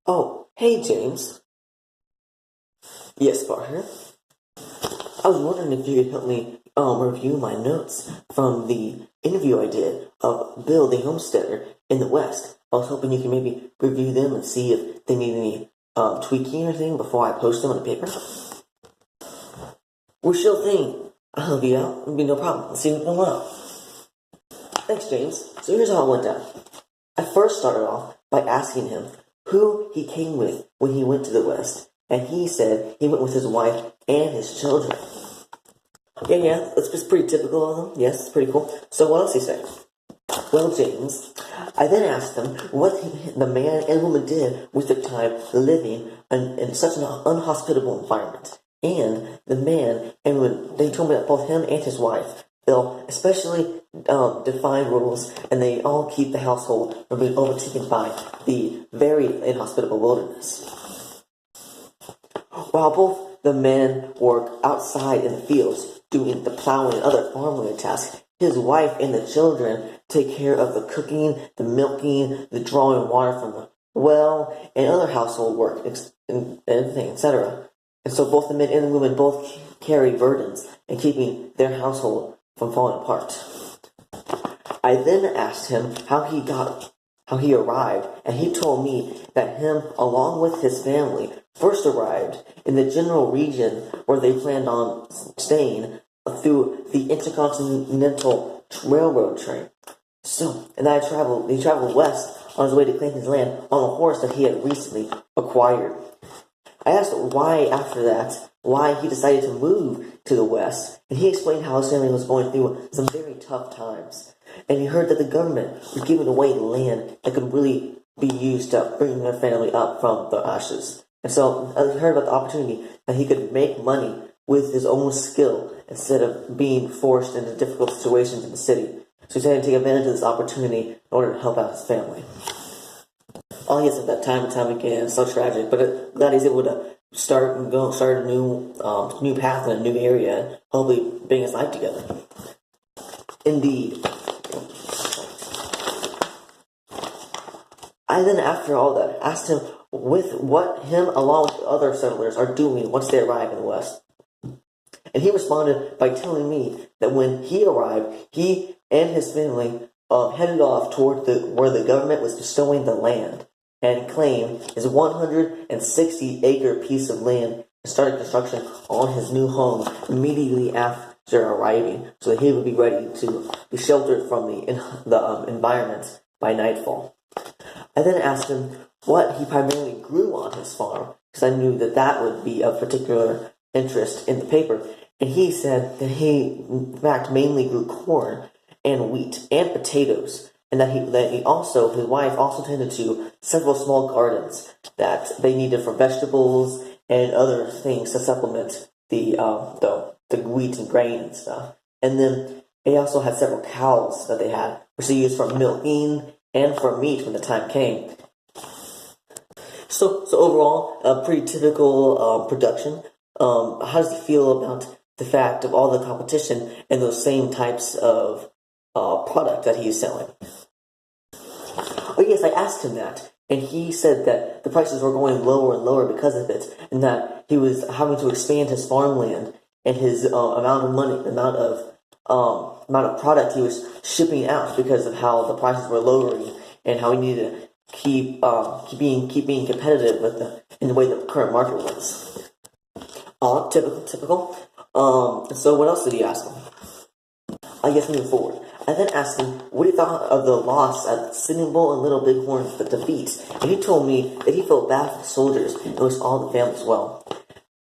Oh, hey James. Yes, partner. I was wondering if you could help me review my notes from the interview I did of Bill the Homesteader in the West. I was hoping you could maybe review them and see if they need any tweaking or anything before I post them on the paper. Well, sure thing. I'll help you out. It'll be no problem. Let's see what's going on. Thanks, James. So here's how it went down. I first started off by asking him who he came with when he went to the West, and he said he went with his wife and his children. Yeah, that's just pretty typical of them. Yes, it's pretty cool. So what else he say? Well, James, I then asked him what the man and woman did with their time living in such an unhospitable environment. And the man and woman, they told me that both him and his wife, they'll especially define rules, and they all keep the household from being overtaken by the very inhospitable wilderness. While both the men work outside in the fields, doing the plowing and other farming tasks, his wife and the children take care of the cooking, the milking, the drawing water from the well, and other household work, and everything, etc. And so both the men and the women both carry burdens in keeping their household from falling apart. I then asked him how he arrived, and he told me that him, along with his family, first arrived in the general region where they planned on staying through the Intercontinental Railroad train. So, and he traveled west on his way to claim his land on a horse that he had recently acquired. I asked why he decided to move to the West, and he explained how his family was going through some very tough times. And he heard that the government was giving away land that could really be used to bring their family up from the ashes. And so I heard about the opportunity that he could make money with his own skill instead of being forced into difficult situations in the city. So he decided to take advantage of this opportunity in order to help out his family. All he has at that time and time again, it's so tragic, but glad he's able to start a new path in a new area, and hopefully bring his life together. Indeed. I then, after all that, asked him with what him along with other settlers are doing once they arrive in the West. And he responded by telling me that when he arrived, he and his family headed off toward where the government was bestowing the land, and claimed his 160-acre piece of land and started construction on his new home immediately after arriving, so that he would be ready to be sheltered from the environment by nightfall. I then asked him what he primarily grew on his farm, because I knew that would be of particular interest in the paper, and he said that he, in fact, mainly grew corn and wheat and potatoes, and that his wife also tended to several small gardens that they needed for vegetables and other things to supplement the wheat and grain and stuff. And then they also had several cows that they had, which they used for milking and for meat when the time came. So overall, a pretty typical production. How does he feel about the fact of all the competition and those same types of product that he's selling? Oh yes, I asked him that, and he said that the prices were going lower and lower because of it, and that he was having to expand his farmland and his amount of product he was shipping out because of how the prices were lowering, and how he needed to keep being competitive in the way the current market was. Typical. So what else did he ask him? I guess moving forward, I then asked him what he thought of the loss at Sitting Bull and Little Bighorn, the defeats, and he told me that he felt bad for the soldiers and wished all the families well.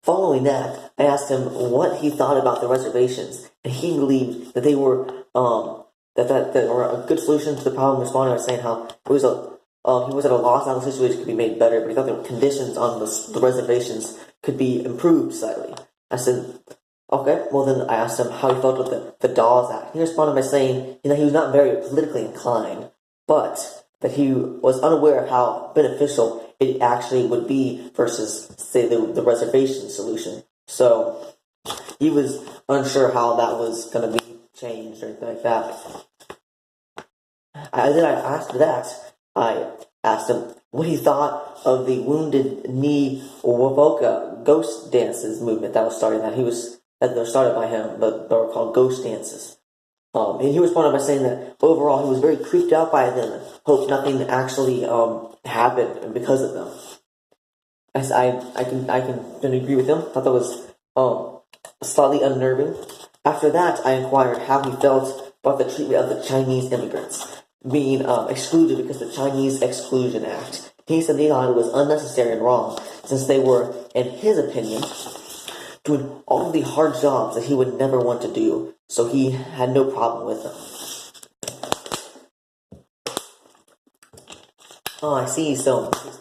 Following that, I asked him what he thought about the reservations, and he believed that they were that were a good solution to the problem. Responding by saying how he was at a loss how the situation could be made better, but he thought the conditions on the reservations could be improved slightly. I said, okay, well then I asked him how he felt with the Dawes Act. He responded by saying, he was not very politically inclined, but that he was unaware of how beneficial it actually would be versus, say, the reservation solution. So he was unsure how that was going to be changed or anything like that. I asked him what he thought of the Wounded Knee Wovoka ghost dances movement that was started. That were started by him, but they were called ghost dances. And he responded by saying that overall he was very creeped out by them and hoped nothing actually happened because of them. As I can agree with him. Thought that was slightly unnerving. After that, I inquired how he felt about the treatment of the Chinese immigrants being excluded because of the Chinese Exclusion Act. He said he thought it was unnecessary and wrong, since they were, in his opinion, doing all of the hard jobs that he would never want to do, so he had no problem with them. Oh, I see, so he's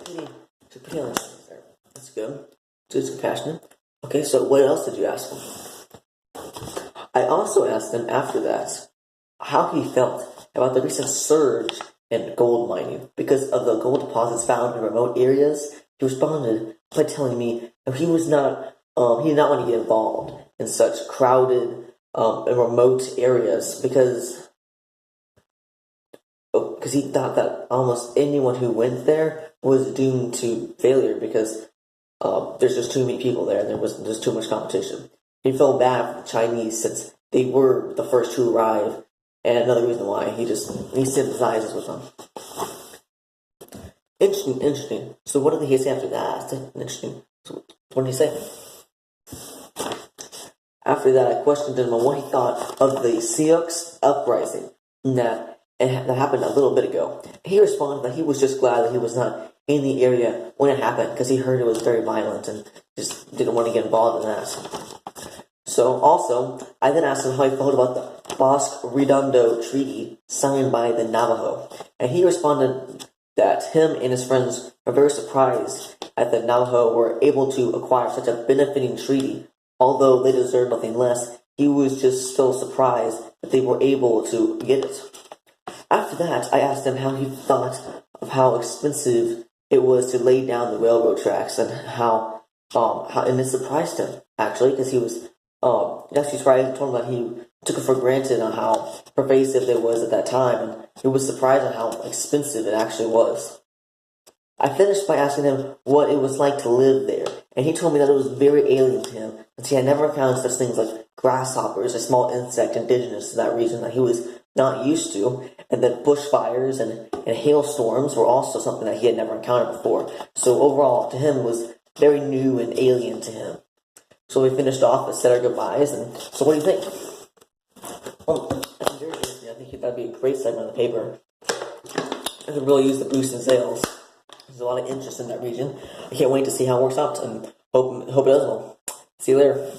pretty on there. That's good. It's compassionate. Okay, so what else did you ask him? I also asked him after that how he felt about the recent surge in gold mining because of the gold deposits found in remote areas. He responded by telling me that he did not want to get involved in such crowded and remote areas because he thought that almost anyone who went there was doomed to failure because there's just too many people there and there's too much competition. He felt bad for the Chinese since they were the first to arrive, and another reason why he sympathizes with them. Interesting. So what did he say after that? Interesting. So what did he say? After that, I questioned him on what he thought of the Sioux uprising that happened a little bit ago. He responded that he was just glad that he was not in the area when it happened because he heard it was very violent and just didn't want to get involved in that. So also, I then asked him how he felt about the Bosque Redondo Treaty signed by the Navajo, and he responded that him and his friends were very surprised that the Navajo were able to acquire such a benefiting treaty. Although they deserved nothing less, he was just still surprised that they were able to get it. After that, I asked him how he thought of how expensive it was to lay down the railroad tracks and and it surprised him, actually, because he was actually surprised. He told him that he took it for granted on how pervasive it was at that time, and he was surprised at how expensive it actually was. I finished by asking him what it was like to live there, and he told me that it was very alien to him, since he had never encountered such things like grasshoppers, a small insect indigenous to that region that he was not used to, and that bushfires and hailstorms were also something that he had never encountered before. So overall, to him, it was very new and alien to him. So we finished off and said our goodbyes, and so what do you think? That's very interesting. I think that'd be a great segment of the paper. I could really use the boost in sales. There's a lot of interest in that region. I can't wait to see how it works out, and hope it does well. See you later.